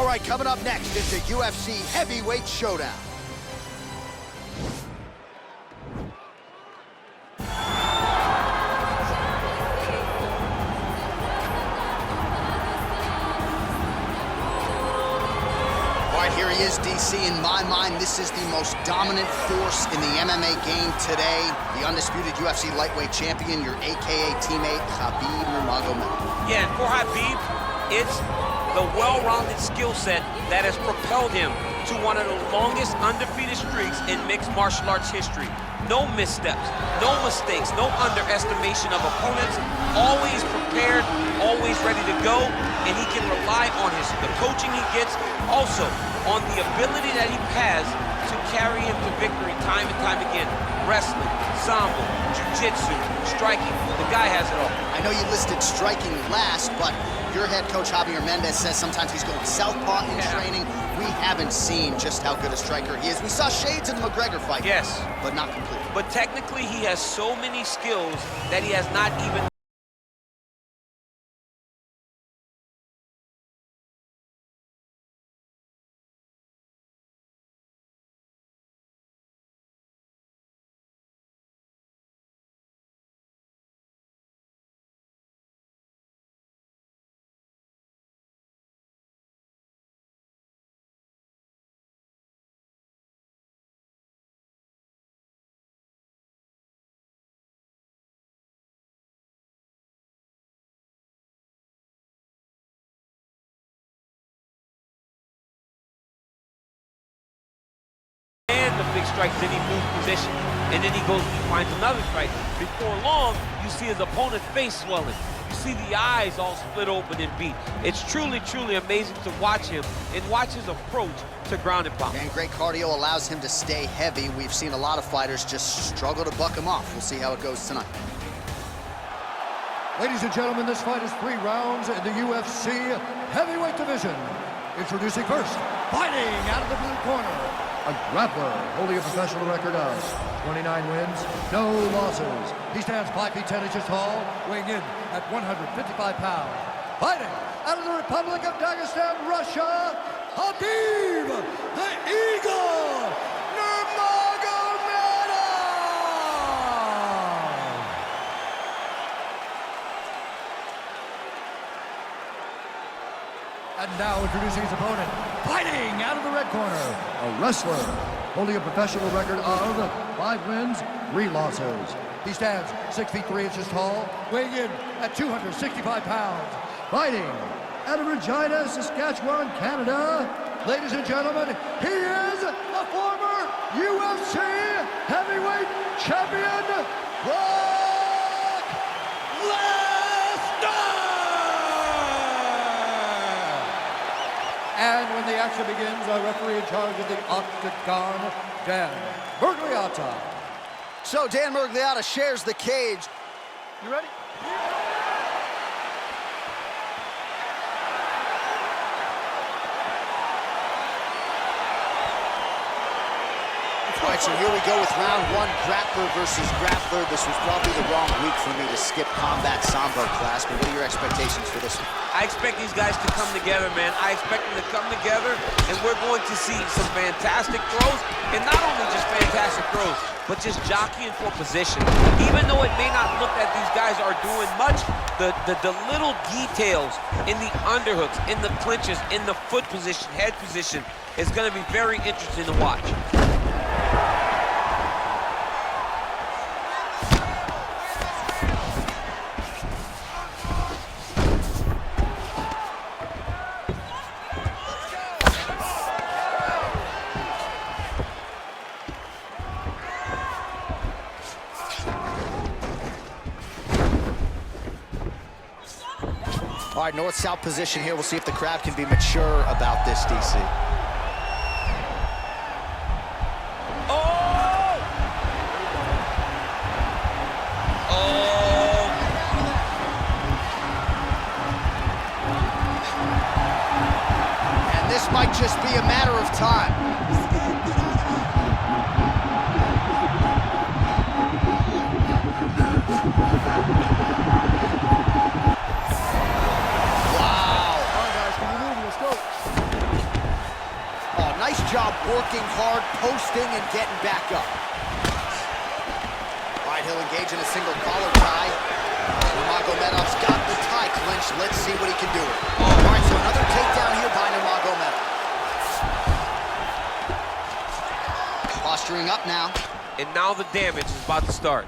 right, coming up next is the UFC Heavyweight Showdown. Here he is, DC. In my mind, this is the most dominant force in the MMA game today. The undisputed UFC lightweight champion, your AKA teammate, Khabib Nurmagomedov. Yeah, and for Khabib, it's the well-rounded skill set that has propelled him to one of the longest undefeated streaks in mixed martial arts history. No missteps, no mistakes, no underestimation of opponents. Always prepared, always ready to go, and he can rely on the coaching he gets, also on the ability that he has to carry him to victory time and time again. Wrestling, sambo, jiu-jitsu, striking, the guy has it all. I know you listed striking last, but your head coach, Javier Mendez, says sometimes he's going southpaw in training. We haven't seen just how good a striker he is. We saw shades in the McGregor fight. Yes. But not completely. But technically, he has so many skills that he has not even the big strikes, then he moves position, and then he goes and he finds another strike. Before long, you see his opponent's face swelling. You see the eyes all split open and beat. It's truly, truly amazing to watch him and watch his approach to ground and pound. And great cardio allows him to stay heavy. We've seen a lot of fighters just struggle to buck him off. We'll see how it goes tonight. Ladies and gentlemen, this fight is 3 rounds in the UFC heavyweight division. Introducing first, fighting out of the blue corner, a grappler holding a professional record of 29 wins, no losses. He stands 5 feet 10 inches tall, weighing in at 155 pounds. Fighting out of the Republic of Dagestan, Russia, Khabib the Eagle Nurmagomedov! And now introducing his opponent, fighting out of the red corner, a wrestler holding a professional record of 5 wins, 3 losses. He stands 6 feet 3 inches tall, weighing in at 265 pounds. Fighting out of Regina, Saskatchewan, Canada, ladies and gentlemen, he is a former UFC heavyweight champion, Brock Lesnar! And when the action begins, our referee in charge of the octagon, Dan Murgliata. So Dan Murgliata shares the cage. You ready? All right, so here we go with round 1, grappler versus grappler. This was probably the wrong week for me to skip combat sambo class, but what are your expectations for this one? I expect these guys to come together, man. I expect them to come together, and we're going to see some fantastic throws, and not only just fantastic throws, but just jockeying for position. Even though it may not look that these guys are doing much, the little details in the underhooks, in the clinches, in the foot position, head position, is going to be very interesting to watch. All right, north-south position here. We'll see if the crowd can be mature about this, DC. Oh! Oh! And this might just be a matter of time. Nice job working hard, posting, and getting back up. All right, he'll engage in a single collar tie. Nurmagomedov's got the tie clinched. Let's see what he can do. All right, so another takedown here by Nurmagomedov. Posturing up now. And now the damage is about to start.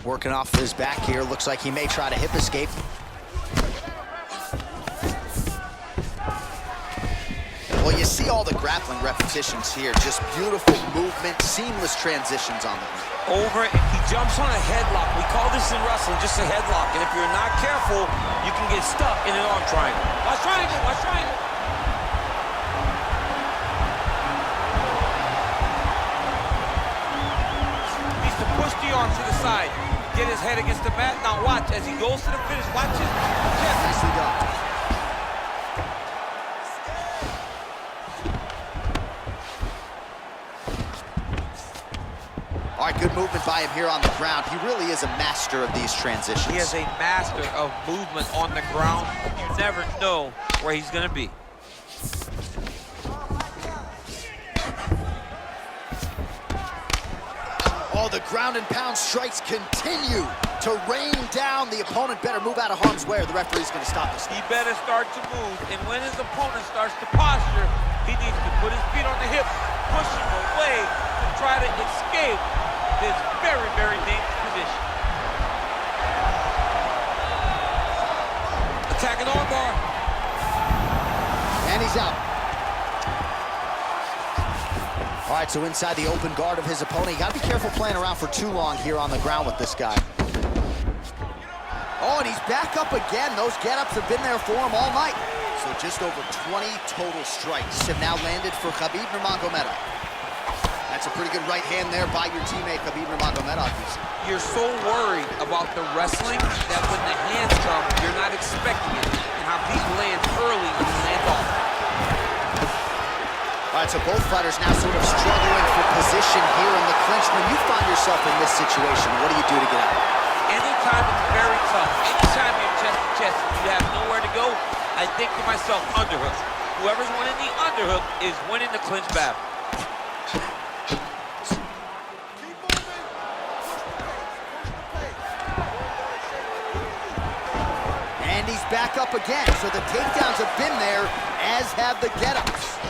Working off his back here. Looks like he may try to hip escape. Well, you see all the grappling repetitions here. Just beautiful movement, seamless transitions on them. Over, he jumps on a headlock. We call this in wrestling just a headlock. And if you're not careful, you can get stuck in an arm triangle. Watch triangle, watch triangle. Needs to push the arm to the side. Get his head against the mat. Now watch, as he goes to the finish, watch his chest. Nicely done. All right, good movement by him here on the ground. He really is a master of these transitions. He is a master of movement on the ground. You never know where he's gonna be. Oh, the ground and pound strikes continue to rain down. The opponent better move out of harm's way or the referee's gonna stop this. He better start to move, and when his opponent starts to posture, he needs to put his feet on the hip, push him away to try to escape this very, very dangerous position. Attacking armbar. And he's out. All right, so inside the open guard of his opponent. You gotta be careful playing around for too long here on the ground with this guy. Oh, and he's back up again. Those get-ups have been there for him all night. So just over 20 total strikes have now landed for Khabib Nurmagomedov. That's a pretty good right hand there by your teammate, Khabib Nurmagomedov. You're so worried about the wrestling that when the hands come, you're not expecting it. And Khabib lands early and he lands off. All right, so both fighters now sort of struggling for position here in the clinch. When you find yourself in this situation, what do you do to get out of it? Anytime it's very tough, anytime you're chest to chest, you have nowhere to go, I think to myself, underhook. Whoever's winning the underhook is winning the clinch battle. And he's back up again, so the takedowns have been there, as have the get-ups.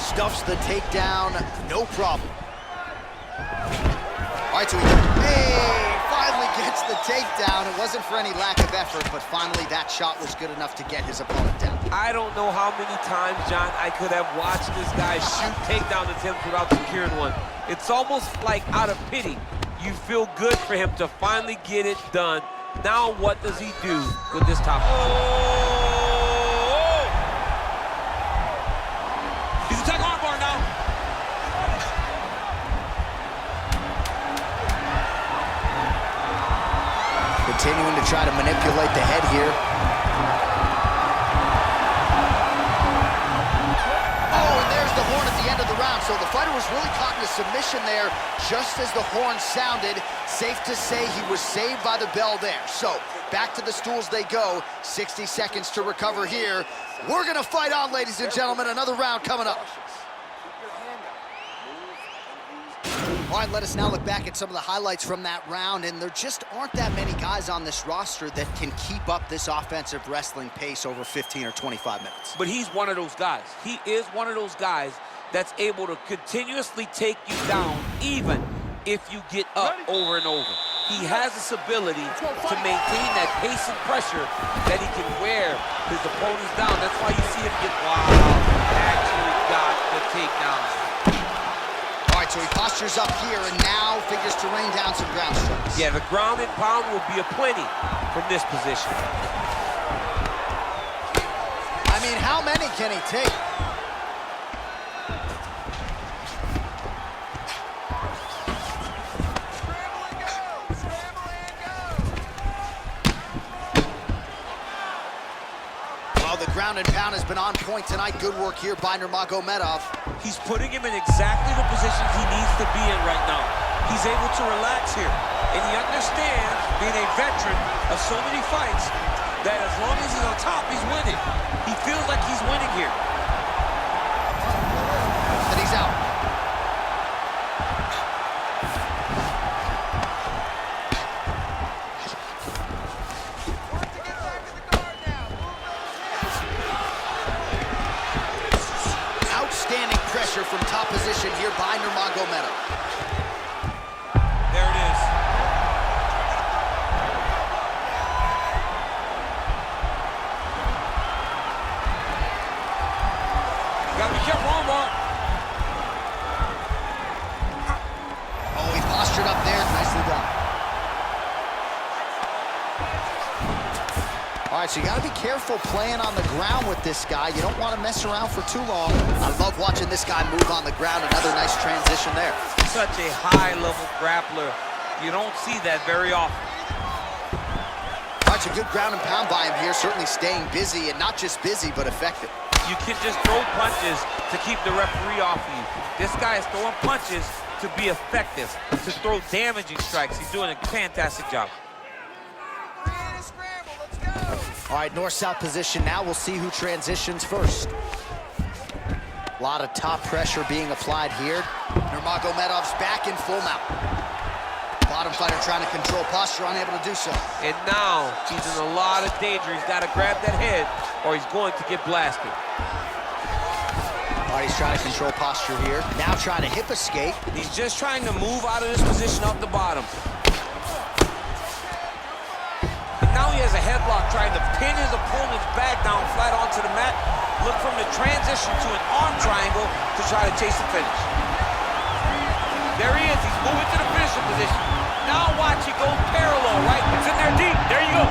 Stuffs the takedown, no problem. All right, so he finally gets the takedown. It wasn't for any lack of effort, but finally that shot was good enough to get his opponent down. I don't know how many times, John, I could have watched this guy shoot takedown attempts without securing one. It's almost like out of pity. You feel good for him to finally get it done. Now what does he do with this top? He's attacking armbar now. Continuing to try to manipulate the head here. Oh, and there's the horn at the end of the round. So the fighter was really caught in a submission there just as the horn sounded. Safe to say he was saved by the bell there. So back to the stools they go. 60 seconds to recover here. We're gonna fight on, ladies and gentlemen. Another round coming up. All right, let us now look back at some of the highlights from that round, and there just aren't that many guys on this roster that can keep up this offensive wrestling pace over 15 or 25 minutes. But he's one of those guys. He is one of those guys that's able to continuously take you down, even if you get up over and over. He has this ability to maintain that pace and pressure that he can wear his opponents down. That's why you see him get, wow, actually got the takedown. All right, so he postures up here and now figures to rain down some ground strikes. Yeah, the ground and pound will be aplenty from this position. I mean, how many can he take? The ground and pound has been on point tonight. Good work here by Nurmagomedov. He's putting him in exactly the positions he needs to be in right now. He's able to relax here. And he understands, being a veteran of so many fights, that as long as he's on top top, he's winning. He feels like he's winning here. And he's out. Outstanding pressure from top position here by Nurmagomedov. There it is. Gotta be careful, armbar. Oh, he postured up there. Nicely done. All right, so you got to be careful playing on the ground with this guy. You don't want to mess around for too long. I love watching this guy move on the ground. Another nice transition there. Such a high-level grappler. You don't see that very often. All right, so good ground and pound by him here. Certainly staying busy, and not just busy, but effective. You can just throw punches to keep the referee off of you. This guy is throwing punches to be effective, to throw damaging strikes. He's doing a fantastic job. All right, north-south position now. We'll see who transitions first. A lot of top pressure being applied here. Nurmagomedov's back in full mount. Bottom fighter trying to control posture, unable to do so. And now he's in a lot of danger. He's got to grab that head or he's going to get blasted. All right, he's trying to control posture here. Now trying to hip escape. He's just trying to move out of this position off the bottom. And now he has a headlock trying to pin his opponent's back down flat onto the mat. Look from the transition to an arm triangle to try to chase the finish. There he is. He's moving to the finishing position. Now watch, he goes parallel, right? It's in there deep. There you go.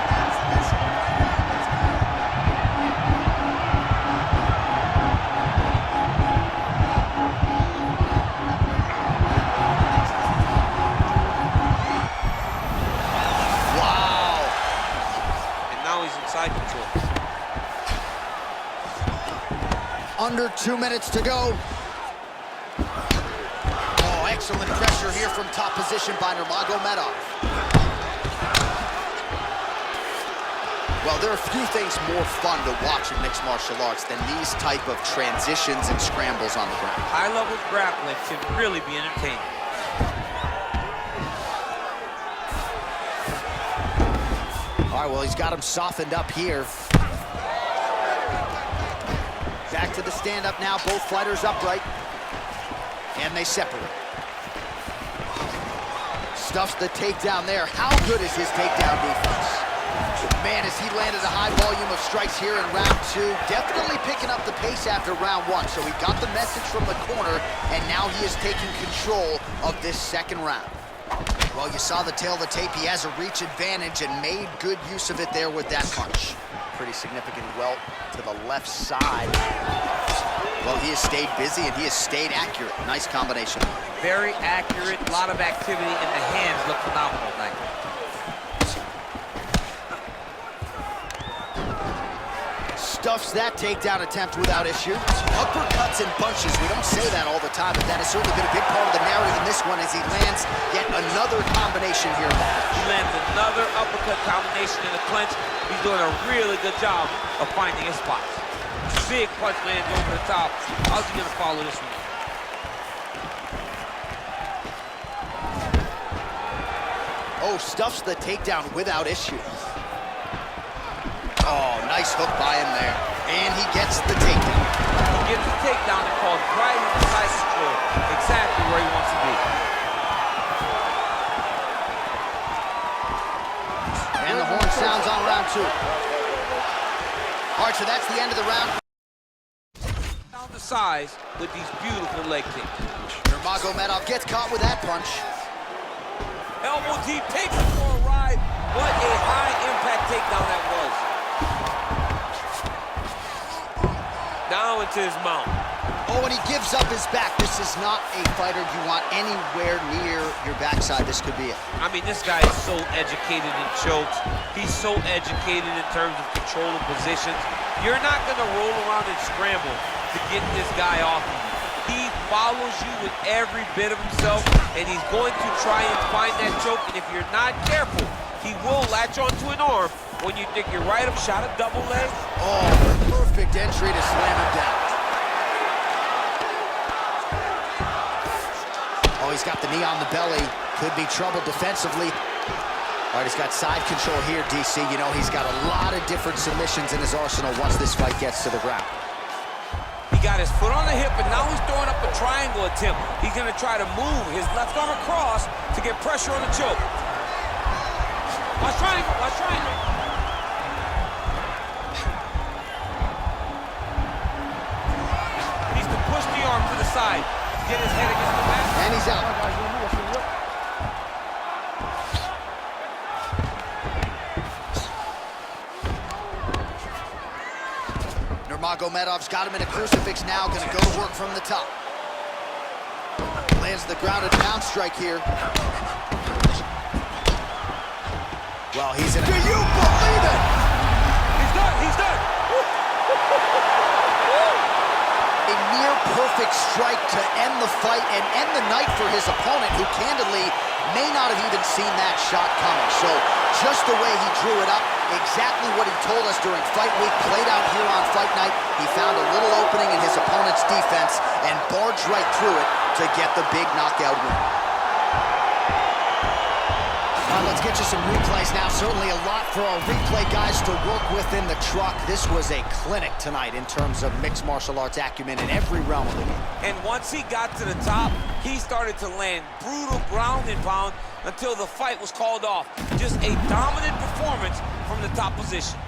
Wow. And now he's inside control. Under 2 minutes to go. Oh, excellent pressure here from top position by Narmagomedov. Well, there are a few things more fun to watch in mixed martial arts than these type of transitions and scrambles on the ground. High-level grappling can really be entertaining. All right, well, he's got him softened up here. Back to the stand-up now, both fighters upright. And they separate. Stuffs the takedown there. How good is his takedown defense? Man, as he landed a high volume of strikes here in round 2, definitely picking up the pace after round 1. So he got the message from the corner, and now he is taking control of this second round. Well, you saw the tail of the tape. He has a reach advantage and made good use of it there with that punch. Pretty significant welt to the left side. Well, he has stayed busy and he has stayed accurate. Nice combination. Very accurate, a lot of activity, and the hands look phenomenal tonight. Stuffs that takedown attempt without issue. Uppercuts and punches, we don't say that all the time, but that has certainly been a big part of the narrative in this one as he lands yet another combination here. He lands another uppercut combination in the clinch. He's doing a really good job of finding his spots. Big punch lands over the top. How's he gonna follow this one? Oh, stuffs the takedown without issue. Oh, nice hook by him there. And he gets the takedown. He gets the takedown and falls right inside control. Exactly where he wants to be. And the horn sounds on round 2. All right, so that's the end of the round. Down the size with these beautiful leg kicks. Nurmagomedov gets caught with that punch. Elbow deep, takes him for a ride. What a high impact takedown that was. Now into his mount. Oh, and he gives up his back. This is not a fighter you want anywhere near your backside. This could be it. I mean, this guy is so educated in chokes. He's so educated in terms of controlling positions. You're not going to roll around and scramble to get this guy off of you. He follows you with every bit of himself, and he's going to try and find that choke. And if you're not careful, He will latch onto an arm when you dig your right up, shot a double leg. Oh, perfect entry to slam him down. Oh, he's got the knee on the belly. Could be trouble defensively. All right, he's got side control here, DC. You know, he's got a lot of different submissions in his arsenal once this fight gets to the ground. He got his foot on the hip, and now he's throwing up a triangle attempt. He's going to try to move his left arm across to get pressure on the choke. Watch triangle, watch triangle. He needs to push the arm to the side, get his head against the mat. And he's out. Nurmagomedov's got him in a crucifix now, gonna go to work from the top. Lands the grounded pound strike here. Well, he's in a... Do you believe it? He's done, he's done. A near perfect strike to end the fight and end the night for his opponent, who candidly may not have even seen that shot coming. So just the way he drew it up, exactly what he told us during fight week, played out here on fight night. He found a little opening in his opponent's defense and barged right through it to get the big knockout win. All right, let's get you some replays now. Certainly a lot for our replay guys to work with in the truck. This was a clinic tonight in terms of mixed martial arts acumen in every realm of the game. And once he got to the top, he started to land brutal ground and pound until the fight was called off. Just a dominant performance from the top position.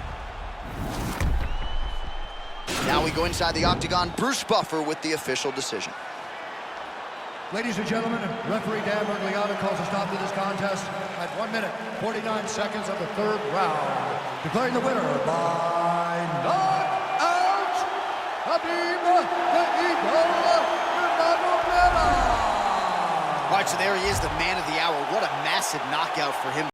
Now we go inside the octagon. Bruce Buffer with the official decision. Ladies and gentlemen, referee Dan Mergliata calls a stop to this contest at 1 minute, 49 seconds of the third round, declaring the winner by knockout, Khabib the Eagle Nurmagomedov. All right, so there he is, the man of the hour. What a massive knockout for him.